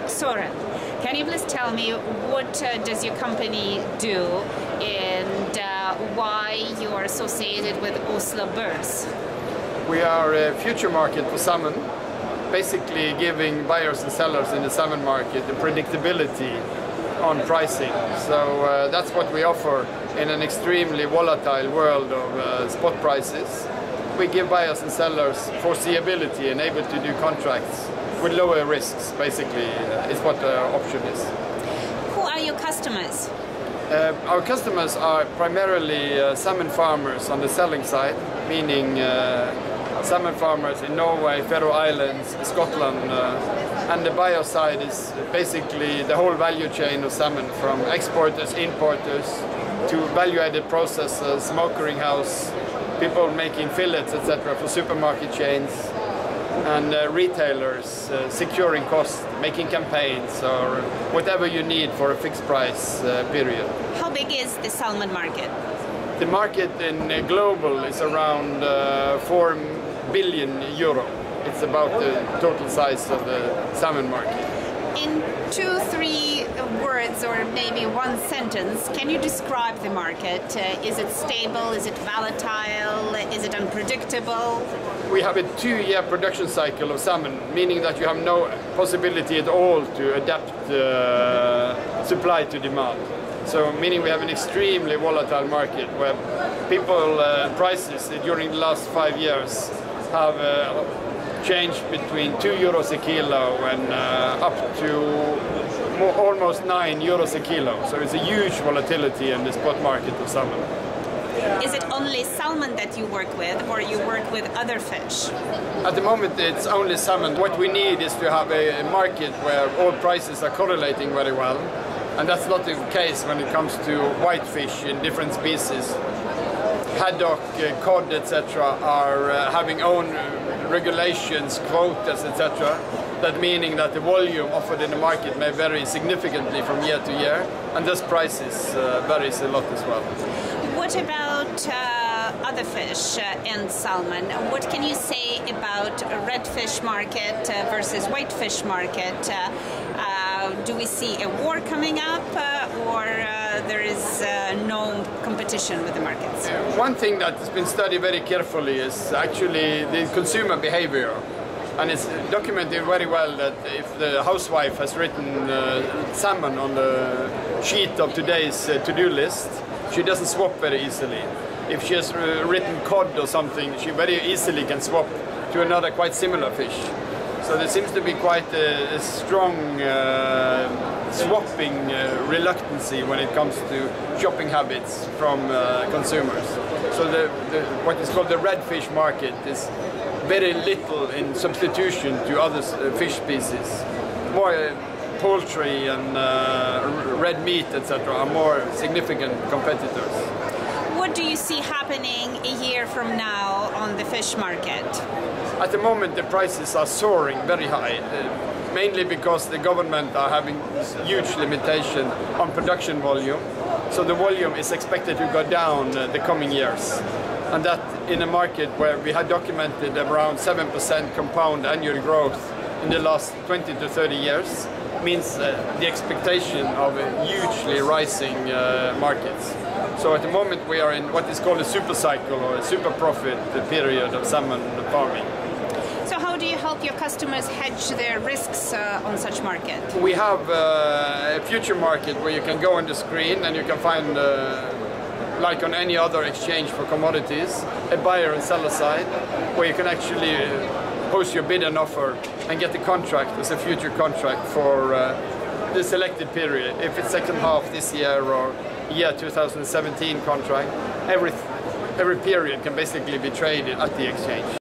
Soren, can you please tell me what does your company do and why you are associated with Oslo Børs? We are a future market for salmon, basically giving buyers and sellers in the salmon market the predictability on pricing. So that's what we offer in an extremely volatile world of spot prices. We give buyers and sellers foreseeability and able to do contracts with lower risks, basically, is what the option is. Who are your customers? Our customers are primarily salmon farmers on the selling side, meaning salmon farmers in Norway, Faroe Islands, Scotland, and the buyer side is basically the whole value chain of salmon, from exporters, importers, to value-added processors, smokering house, people making fillets, etc. for supermarket chains, and retailers securing costs, making campaigns, or whatever you need for a fixed price period. How big is the salmon market? The market in global is around 4 billion euro. It's about the total size of the salmon market. In 2-3 words or maybe one sentence, can you describe the market? Is it stable? Is it volatile? Is it unpredictable? We have a 2-year production cycle of salmon, meaning that you have no possibility at all to adapt supply to demand. So meaning we have an extremely volatile market where people prices during the last 5 years have changed between 2 euros a kilo and up to almost 9 euros a kilo. So it's a huge volatility in the spot market of salmon. Is it only salmon that you work with, or you work with other fish? At the moment it's only salmon. What we need is to have a market where all prices are correlating very well. And that's not the case when it comes to whitefish in different species. Haddock, cod, etc. are having own regulations, quotas, etc. That meaning that the volume offered in the market may vary significantly from year to year, and thus prices varies a lot as well. What about other fish and salmon? What can you say about a redfish market versus whitefish market? Do we see a war coming up, or there is no competition with the markets? One thing that has been studied very carefully is actually the consumer behavior. And it's documented very well that if the housewife has written salmon on the sheet of today's to-do list, she doesn't swap very easily. If she has written cod or something, she very easily can swap to another quite similar fish. So there seems to be quite a strong swapping reluctancy when it comes to shopping habits from consumers. So what is called the redfish market is very little in substitution to other fish species. More poultry and red meat, etc. are more significant competitors. What do you see happening a year from now on the fish market? At the moment the prices are soaring very high, mainly because the government are having huge limitation on production volume. So the volume is expected to go down the coming years. And that in a market where we had documented around 7% compound annual growth in the last 20 to 30 years, means the expectation of a hugely rising markets. So at the moment we are in what is called a super cycle or a super profit period of salmon farming. So how do you help your customers hedge their risks on such market? We have a future market where you can go on the screen and you can find, like on any other exchange for commodities, a buyer and seller side, where you can actually post your bid and offer and get the contract as a future contract for the selected period. If it's second half this year or year 2017 contract, every period can basically be traded at the exchange.